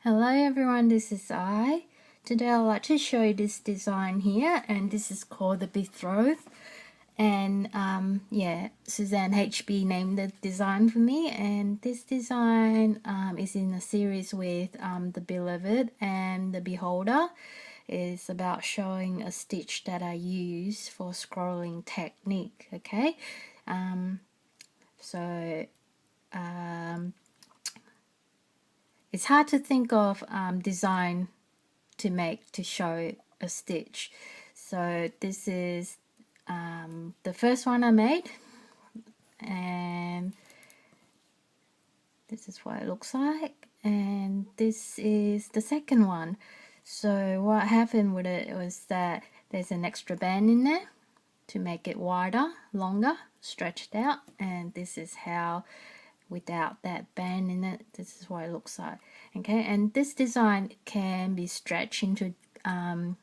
Hello everyone, this is I. Today I'd like to show you this design here, and this is called the Betrothed. And yeah, Suzanne HB named the design for me, and this design is in a series with the Beloved and the Beholder. It's about showing a stitch that I use for scrolling technique. Okay, so it's hard to think of design to show a stitch. So this is the first one I made, and this is what it looks like, and this is the second one. So what happened with it was that there's an extra band in there to make it wider, longer, stretched out, and this is how, without that band in it, this is what it looks like. Okay, and this design can be stretched into a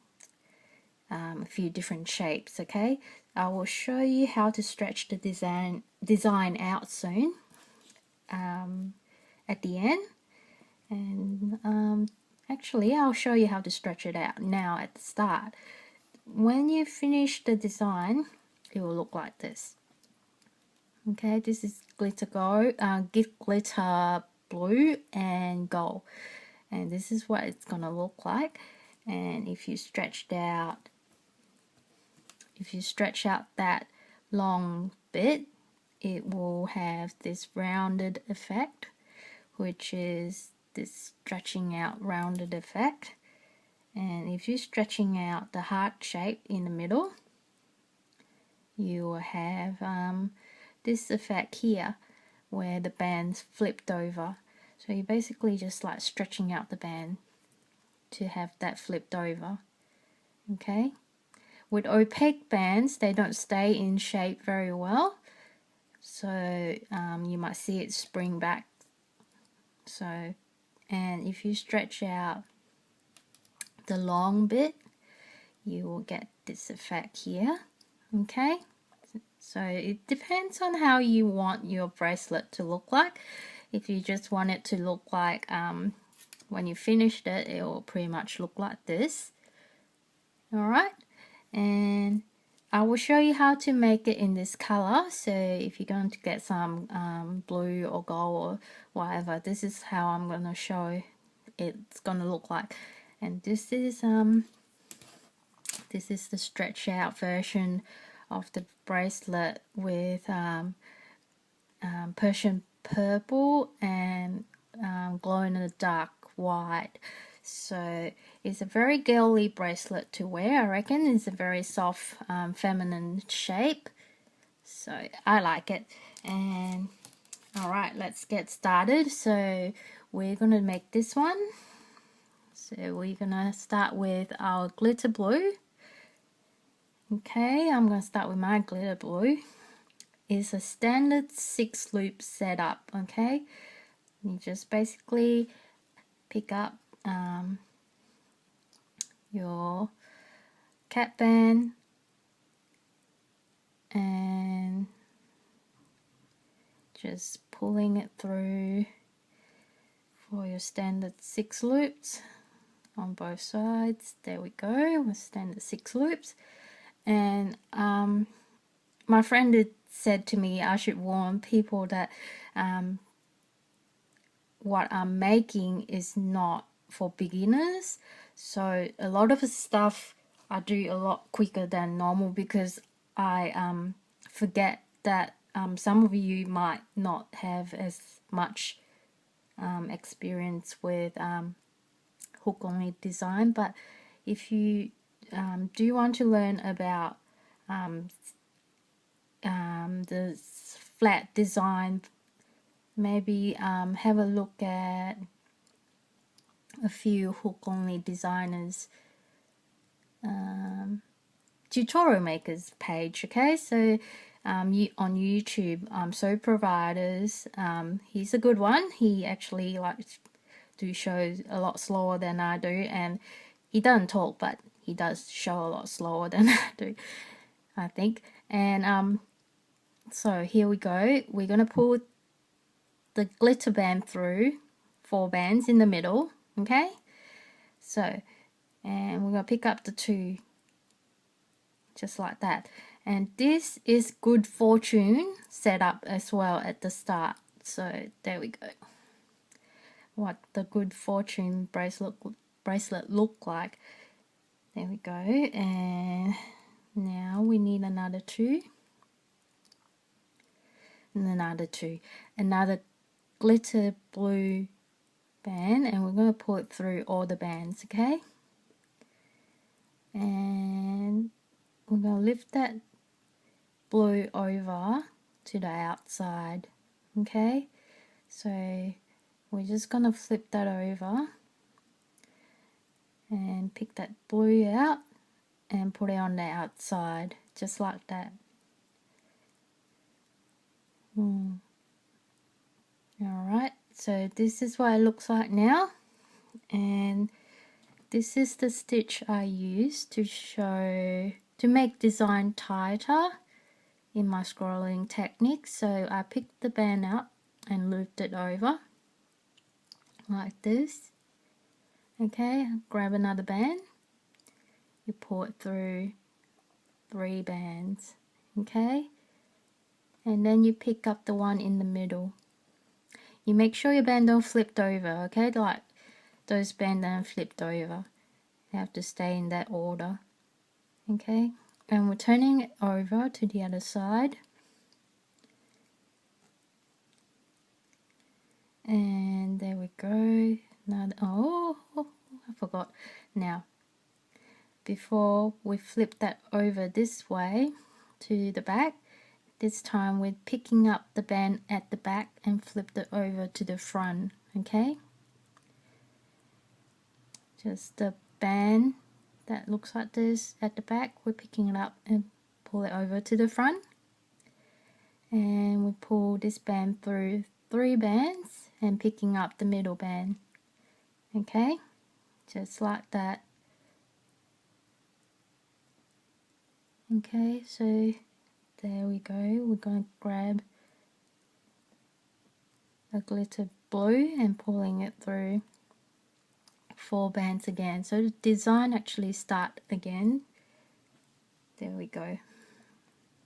few different shapes. Okay, I will show you how to stretch the design out soon at the end, and actually I'll show you how to stretch it out now at the start. When you finish the design, it will look like this. Okay, this is glitter blue and gold, and this is what it's gonna look like. And if you stretch out that long bit, it will have this rounded effect, which is this stretching out rounded effect. And if you're stretching out the heart shape in the middle, you will have this effect here where the band's flipped over. So you're basically just like stretching out the band to have that flipped over. Okay, with opaque bands, they don't stay in shape very well, so you might see it spring back. So, and if you stretch out the long bit, you will get this effect here. Okay, so it depends on how you want your bracelet to look like. If you just want it to look like when you finished it, it will pretty much look like this. Alright, and I will show you how to make it in this color. So if you're going to get some blue or gold or whatever, this is how I'm going to show it's going to look like. And this is the stretch out version of the bracelet with Persian purple and glow in the dark white. So it's a very girly bracelet to wear. I reckon it's a very soft feminine shape, so I like it. And all right, let's get started. So we're gonna make this one. So we're gonna start with our glitter blue. Okay, I'm gonna start with my glitter blue. It's a standard 6 loop setup. Okay, you just basically pick up your cap band and just pulling it through for your standard 6 loops on both sides. There we go, with standard 6 loops. And my friend had said to me I should warn people that what I'm making is not for beginners. So a lot of the stuff I do a lot quicker than normal because I forget that some of you might not have as much experience with hook only design. But if you do want to learn about the flat design, maybe have a look at a few hook only designers tutorial makers page. Okay, so on YouTube, So Providers, he's a good one. He actually likes to show a lot slower than I do, and he doesn't talk, but he does show a lot slower than I do, I think. And so here we go. We're gonna pull the glitter band through 4 bands in the middle. Okay, so, and we're going to pick up the 2 just like that. And this is good fortune set up as well at the start. So there we go. What the good fortune bracelet look like. There we go. And now we need another 2 and another 2, another glitter blue band, and we're going to pull it through all the bands. Okay, and we're going to lift that blue over to the outside. Okay, so we're just going to flip that over and pick that blue out and put it on the outside just like that. Alright, so this is what it looks like now, and this is the stitch I use to make design tighter in my scrolling technique. So I picked the band up and looped it over like this. Okay, grab another band, you pull it through 3 bands, okay, and then you pick up the one in the middle. You make sure your band don't flip over, okay, like those bands don't flipped over. You have to stay in that order, okay, and we're turning it over to the other side. And there we go. Now, oh, I forgot. Now, before we flip that over this way to the back, this time we're picking up the band at the back and flip it over to the front, okay? Just the band that looks like this at the back, we're picking it up and pull it over to the front. And we pull this band through 3 bands and picking up the middle band, okay, just like that. Okay, so there we go. We're going to grab a glitter blue and pulling it through 4 bands again, so the design actually start again. There we go,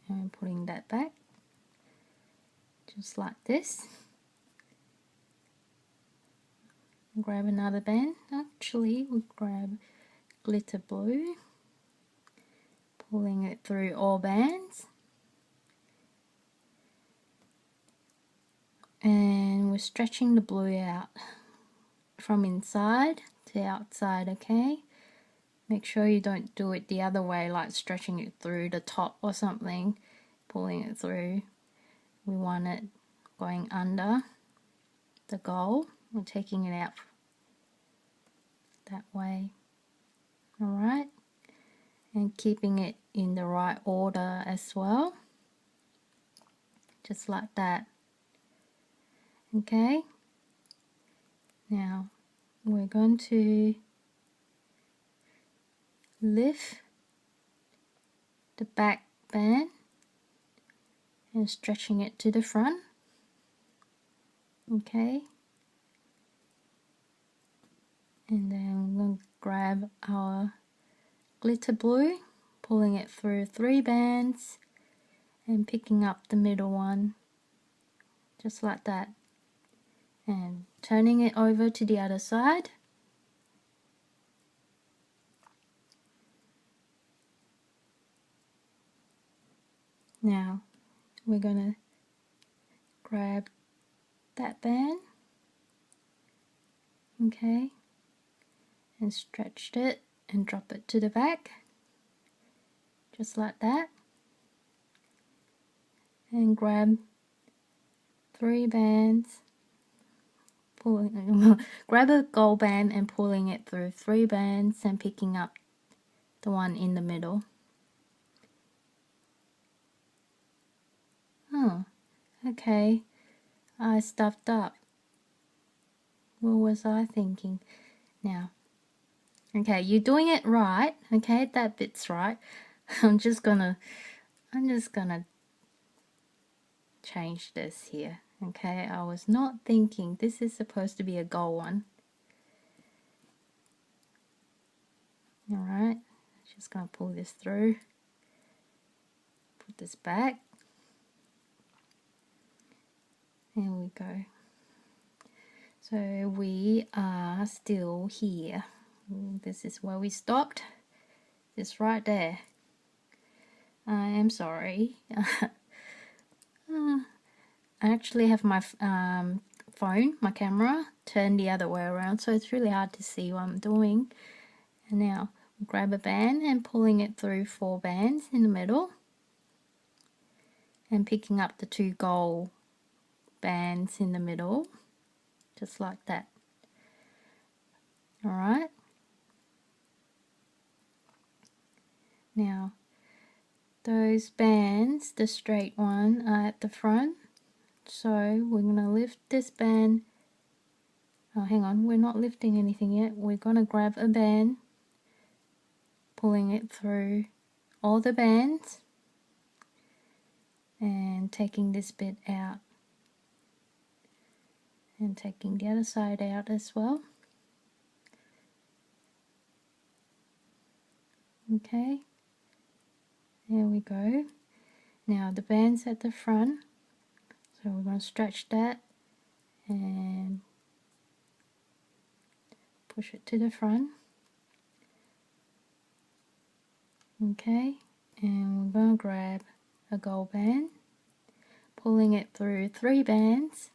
and putting that back just like this. Grab another band. Actually, we'll grab glitter blue, pulling it through all bands, and we're stretching the blue out from inside to outside, okay? Make sure you don't do it the other way, like stretching it through the top or something, pulling it through. We want it going under the gold. We're taking it out that way, alright, and keeping it in the right order as well, just like that. Okay, now we're going to lift the back band and stretching it to the front, okay, and then we're going to grab our glitter blue, pulling it through 3 bands and picking up the middle one just like that, and turning it over to the other side. Now we're gonna grab that band, okay, and stretched it and drop it to the back just like that, and grab 3 bands, pulling grab a gold band and pulling it through 3 bands and picking up the one in the middle. Oh, okay, I stuffed up. What was I thinking? Now, okay, you're doing it right, okay, that bit's right. I'm just gonna change this here, okay. I was not thinking this is supposed to be a gold one. Alright, just going to pull this through, put this back. There we go. So we are still here. This is where we stopped. This right there. I am sorry. I actually have my phone, my camera, turned the other way around, so it's really hard to see what I'm doing. And now grab a band and pulling it through 4 bands in the middle, and picking up the 2 gold bands in the middle, just like that. Alright. Now those bands, the straight one, are at the front, so we're going to lift this band. Oh, hang on, we're not lifting anything yet. We're going to grab a band, pulling it through all the bands, and taking this bit out, and taking the other side out as well. Okay, there we go. Now the band's at the front, so we're going to stretch that and push it to the front. Okay, and we're going to grab a gold band, pulling it through 3 bands,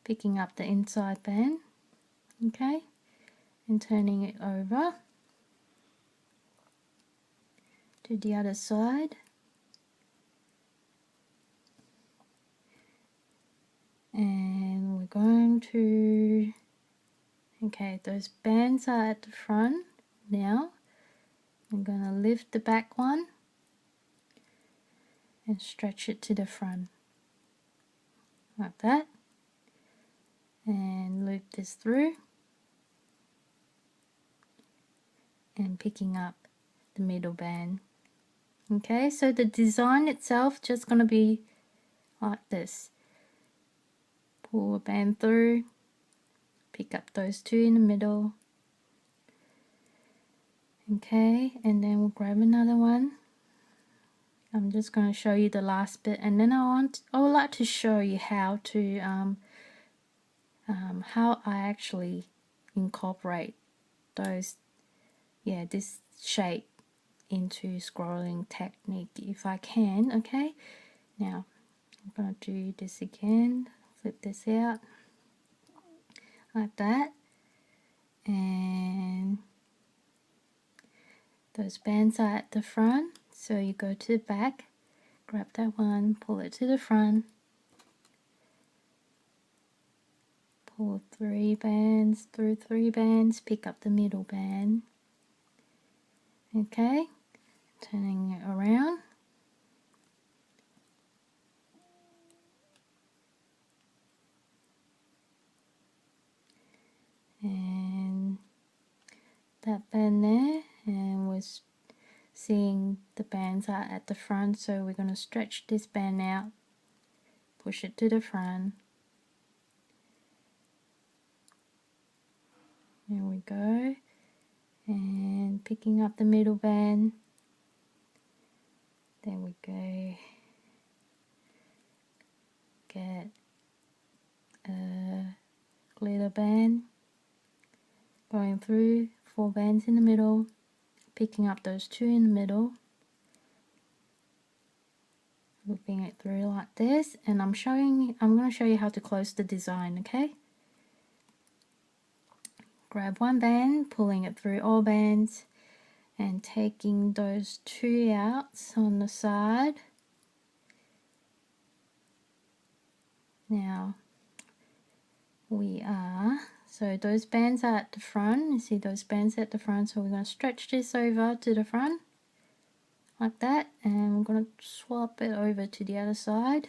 picking up the inside band, okay, and turning it over to the other side. And we're going to, okay, those bands are at the front. Now I'm going to lift the back one and stretch it to the front like that, and loop this through, and picking up the middle band. Okay, so the design itself just going to be like this. Pull a band through, pick up those 2 in the middle, okay, and then we'll grab another one. I'm just going to show you the last bit, and then I would like to show you how to how I actually incorporate those, this shape into scrolling technique if I can. Okay, now I'm going to do this again, flip this out like that, and those bands are at the front, so you go to the back, grab that one, pull it to the front, pull 3 bands through 3 bands, pick up the middle band, okay, turning it around, and that band there, and we're seeing the bands are at the front, so we're going to stretch this band out, push it to the front. There we go, and picking up the middle band. There we go. Get a glitter band, going through 4 bands in the middle, picking up those 2 in the middle, looping it through like this, and I'm going to show you how to close the design. Okay, grab 1 band, pulling it through all bands, and taking those 2 outs on the side. Now so those bands are at the front, you see those bands at the front, so we're going to stretch this over to the front like that, and we're going to swap it over to the other side,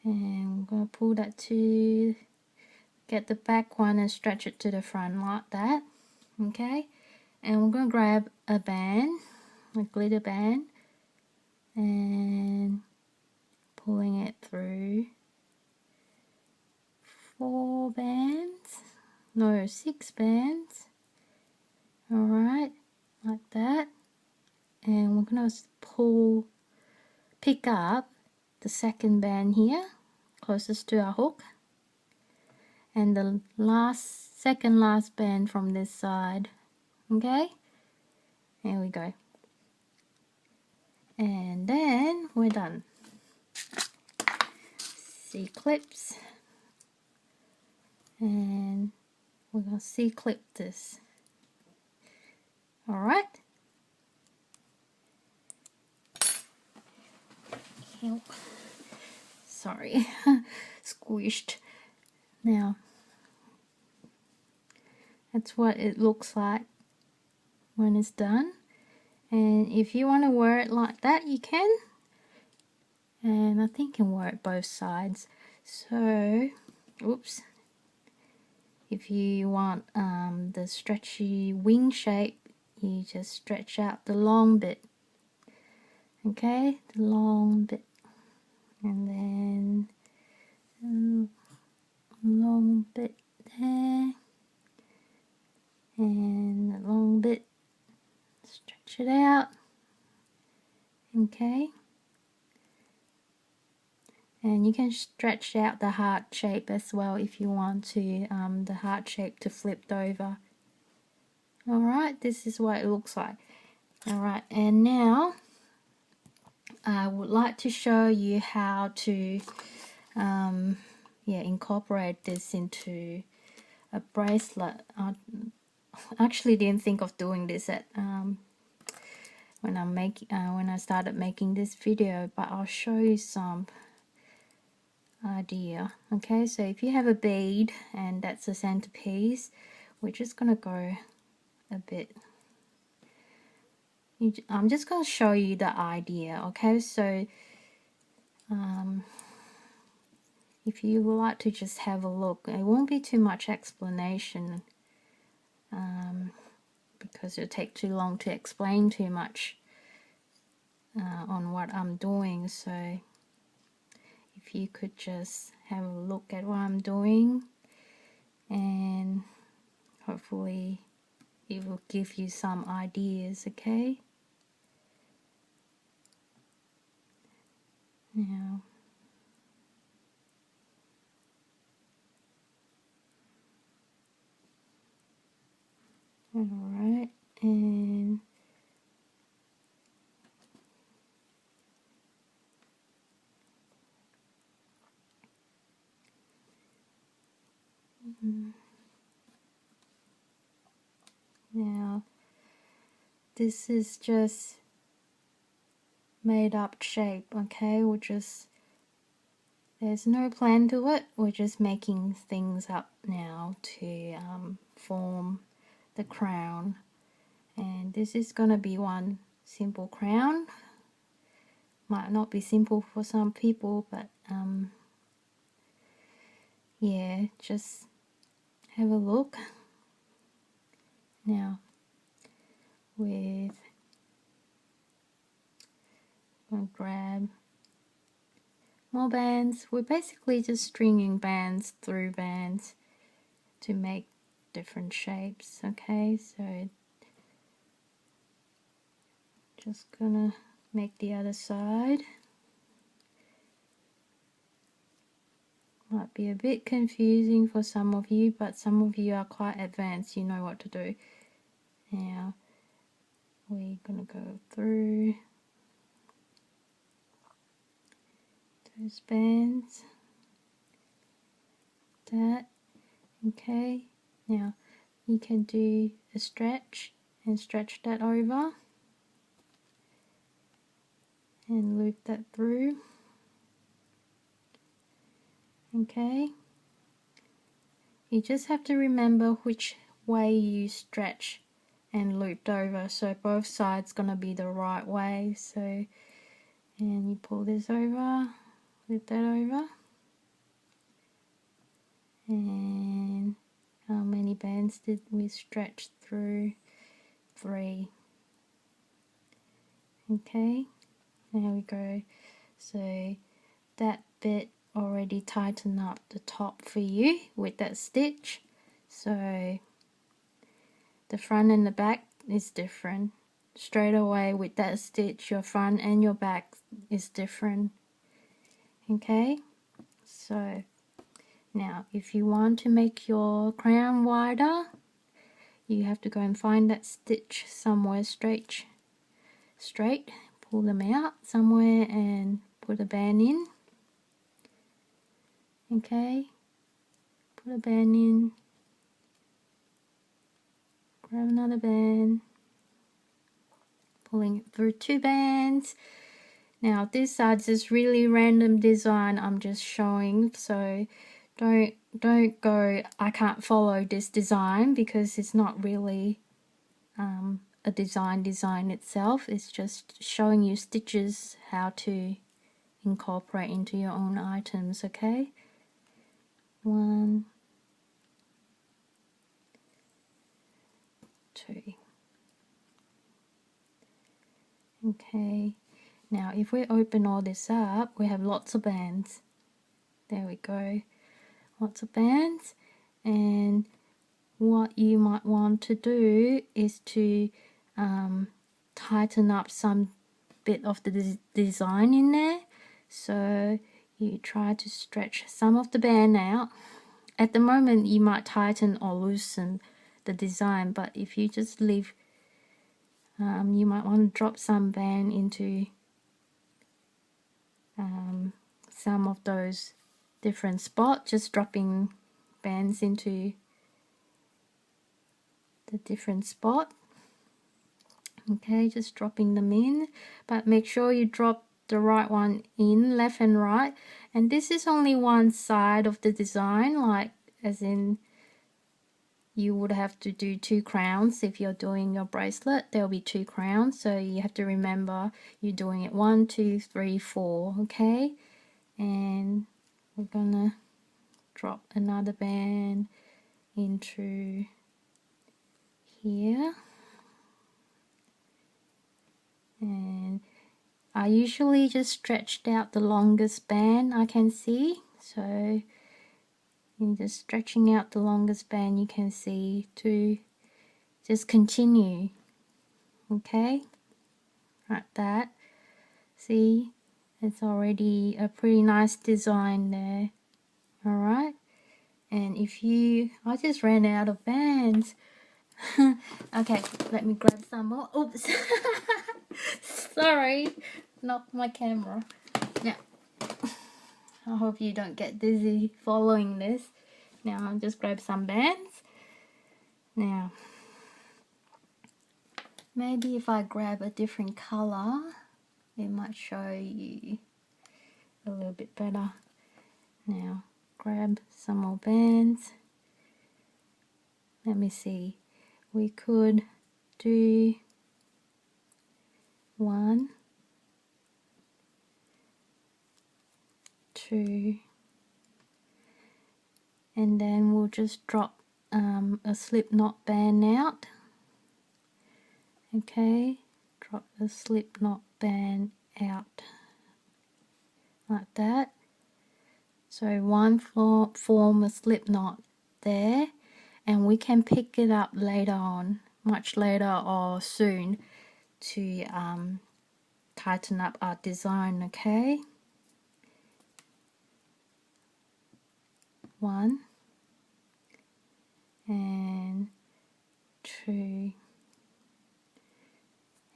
and we're going to pull that to get the back one and stretch it to the front like that. Okay, and we're going to grab a band, a glitter band, and pulling it through 4 bands no, 6 bands. Alright, like that. And we're going to pick up the second band here, closest to our hook, and the second last band from this side. Okay, there we go. And then we're done. C-clips, and we're going to C-clip this. Alright. Sorry, squished. Now, that's what it looks like when it's done. And if you want to wear it like that, you can. And I think you can wear it both sides. So, oops. If you want the stretchy wing shape, you just stretch out the long bit. Okay, the long bit. And then long bit there. And the long bit. Stretch it out. Okay. And you can stretch out the heart shape as well if you want to, the heart shape to flip over. Alright, this is what it looks like. Alright, and now I would like to show you how to incorporate this into a bracelet. I actually didn't think of doing this at when I started making this video, but I'll show you some idea. Okay, so if you have a bead and that's a centerpiece, we're just gonna go a bit. I'm just gonna show you the idea. Okay, so if you would like to just have a look, it won't be too much explanation because it'll take too long to explain too much on what I'm doing. So if you could just have a look at what I'm doing, and hopefully it will give you some ideas. Okay, now alright, and now this is just made up shape. Okay, there's no plan to it, we're just making things up now to form the crown. And this is gonna be one simple crown. Might not be simple for some people, but yeah, just have a look. Now I'll grab more bands. We're basically just stringing bands through bands to make different shapes. Okay, so just gonna make the other side. Might be a bit confusing for some of you, but some of you are quite advanced, you know what to do. Now we're gonna go through those bands, that. Okay, now you can do a stretch and stretch that over and loop that through. Okay, you just have to remember which way you stretch and looped over, so both sides gonna be the right way. So, and you pull this over, loop that over, and how many bands did we stretch through? 3. Okay, there we go. So that bit already tightened up the top for you with that stitch. So the front and the back is different. Straight away with that stitch, your front and your back is different. Okay, so now if you want to make your crown wider, you have to go and find that stitch somewhere straight, pull them out somewhere and put a band in. Okay, put a band in, grab another band, pulling it through 2 bands. Now these are just really random design I'm just showing, so don't go I can't follow this design, because it's not really a design itself. It's just showing you stitches how to incorporate into your own items. Okay, 1, 2. Okay, now if we open all this up, we have lots of bands. There we go, lots of bands. And what you might want to do is to tighten up some bit of the design in there. So you try to stretch some of the band out. At the moment you might tighten or loosen the design, but if you just leave, you might want to drop some band into some of those different spots, just dropping bands into the different spot. Okay, just dropping them in, but make sure you drop the right one in, left and right. And this is only one side of the design, like as in you would have to do 2 crowns. If you're doing your bracelet, there'll be 2 crowns, so you have to remember you're doing it 1, 2, 3, 4. Okay, and we're gonna drop another band into here. And I usually just stretched out the longest band I can see, so in just stretching out the longest band you can see to just continue. Okay, like that. See, it's already a pretty nice design there. Alright, and if you, I just ran out of bands. Okay, let me grab some more. Oops. Sorry, knocked my camera. Now, I hope you don't get dizzy following this. Now I'll just grab some bands. Now, maybe if I grab a different color, it might show you a little bit better. Now, grab some more bands. Let me see. We could do 1, 2, and then we'll just drop a slip knot band out. Okay, drop a slip knot band out like that. So one form a slip knot there, and we can pick it up later on, much later or soon, to tighten up our design. Okay, 1 and 2,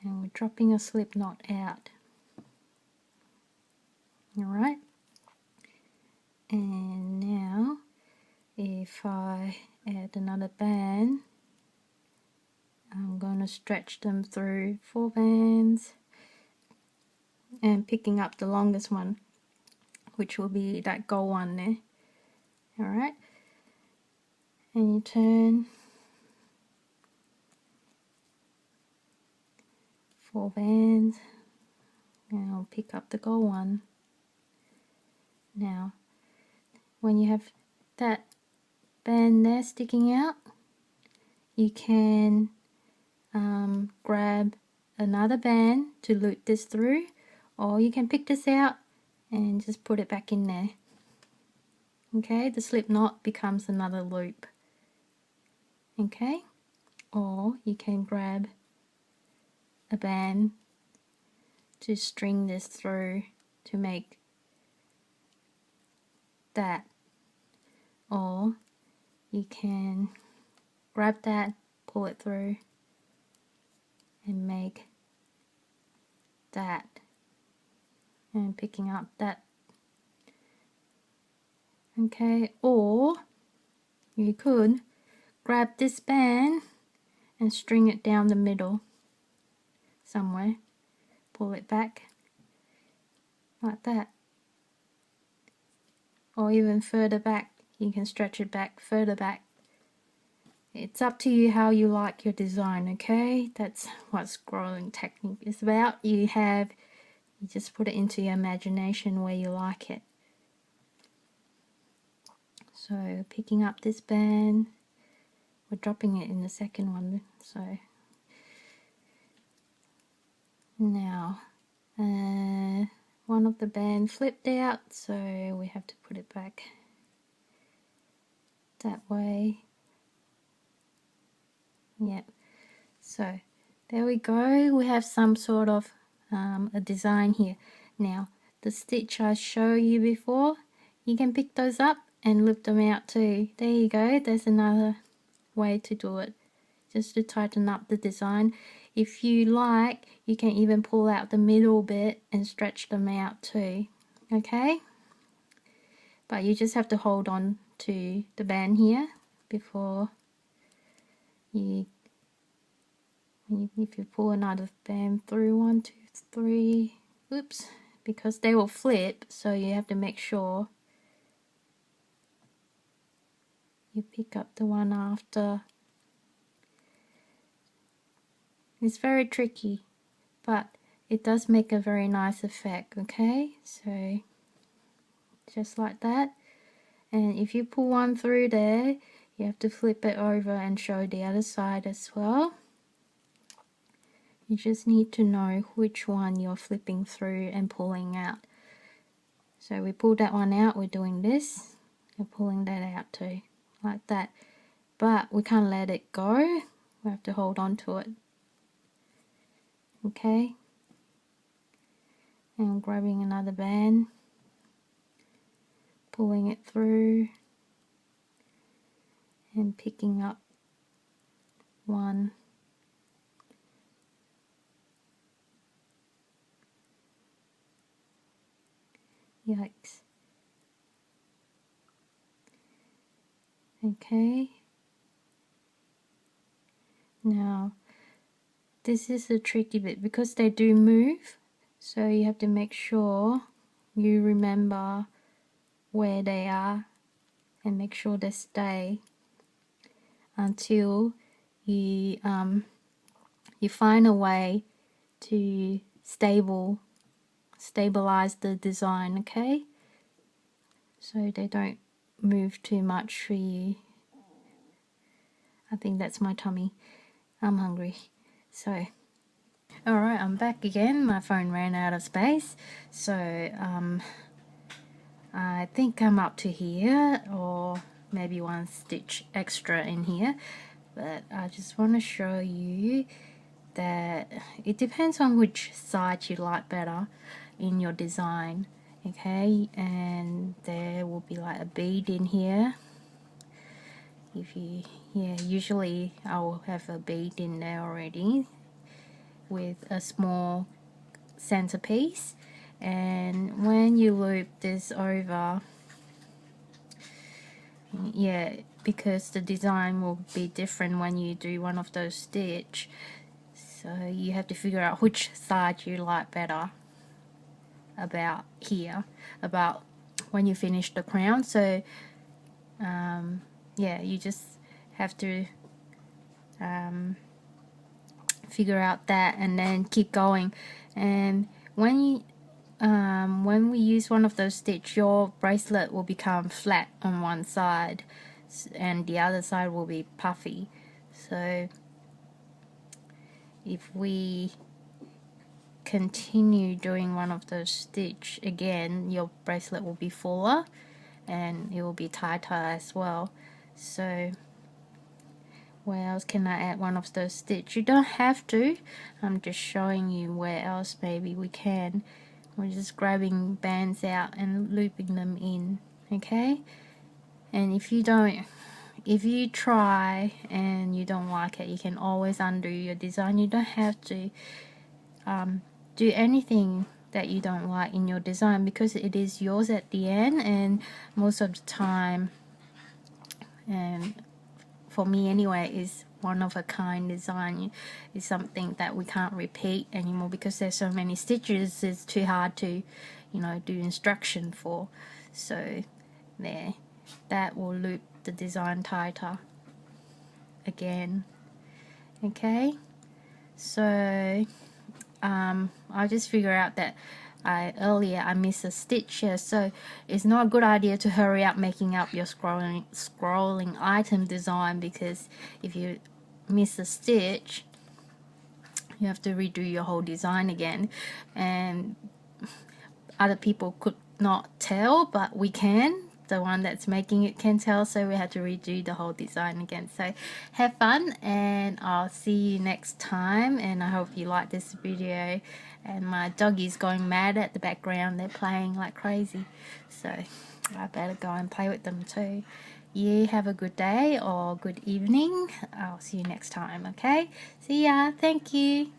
and we're dropping a slip knot out. Alright, and now if I add another band, I'm going to stretch them through 4 bands and picking up the longest one, which will be that gold one there. Alright, and you turn 4 bands, and I'll pick up the gold one. Now, when you have that band there sticking out, you can grab another band to loop this through, or you can pick this out and just put it back in there. Okay, the slip knot becomes another loop. okay? Or you can grab a band to string this through to make that, or you can grab that, pull it through and make that, and picking up that, okay? Or you could grab this band and string it down the middle somewhere, pull it back like that, or even further back. You can stretch it back, further back. It's up to you how you like your design, okay? That's what scrolling technique is about. You just put it into your imagination where you like it. So picking up this band, we're dropping it in the second one, so now one of the band flipped out, so we have to put it back that way. Yep, so there we go. We have some sort of a design here. Now the stitch I showed you before, you can pick those up and loop them out too. There you go, there's another way to do it, just to tighten up the design. If you like, you can even pull out the middle bit and stretch them out too, okay? But you just have to hold on to the band here before you, if you pull another band through, 1, 2, 3, oops, because they will flip, so you have to make sure you pick up the one after. It's very tricky, but it does make a very nice effect, okay? So just like that. And if you pull one through there, you have to flip it over and show the other side as well. You just need to know which one you're flipping through and pulling out. So we pulled that one out, we're doing this, and pulling that out too, like that. But we can't let it go, we have to hold on to it. Okay, and I'm grabbing another band, pulling it through, and picking up one. Yikes. Okay, now this is a tricky bit because they do move, so you have to make sure you remember where they are and make sure they stay until you find a way to stabilize the design, okay? So they don't move too much for you. I think that's my tummy. I'm hungry. So alright, I'm back again. My phone ran out of space, so I think I'm up to here, or maybe one stitch extra in here, but I just want to show you that it depends on which side you like better in your design, okay? And there will be like a bead in here. If you, usually I will have a bead in there already with a small centerpiece, and when you loop this over, because the design will be different when you do one of those stitch, so you have to figure out which side you like better about here, about when you finish the crown. So you just have to figure out that and then keep going. And when we use one of those stitch, your bracelet will become flat on one side and the other side will be puffy. So if we continue doing one of those stitch again, your bracelet will be fuller and it will be tighter as well. So Where else can I add one of those stitches? You don't have to. I'm just showing you where else maybe we can. We're just grabbing bands out and looping them in, okay? And if you try and you don't like it, you can always undo your design. You don't have to do anything that you don't like in your design, because it is yours at the end, and most of the time, and for me anyway, is one of a kind design. Is something that we can't repeat anymore because there's so many stitches. It's too hard to, do instruction for. So there, that will loop the design tighter again. Okay, so I just figure out that earlier I missed a stitch here, so it's not a good idea to hurry up making up your scrolling item design, because if you miss a stitch, you have to redo your whole design again, and other people could not tell, but we can. The one that's making it can tell, so we had to redo the whole design again. So have fun, and I'll see you next time, and I hope you like this video. And my doggy's going mad at the background. They're playing like crazy, so I better go and play with them too. You have a good day or good evening. I'll see you next time. Okay, see ya. Thank you.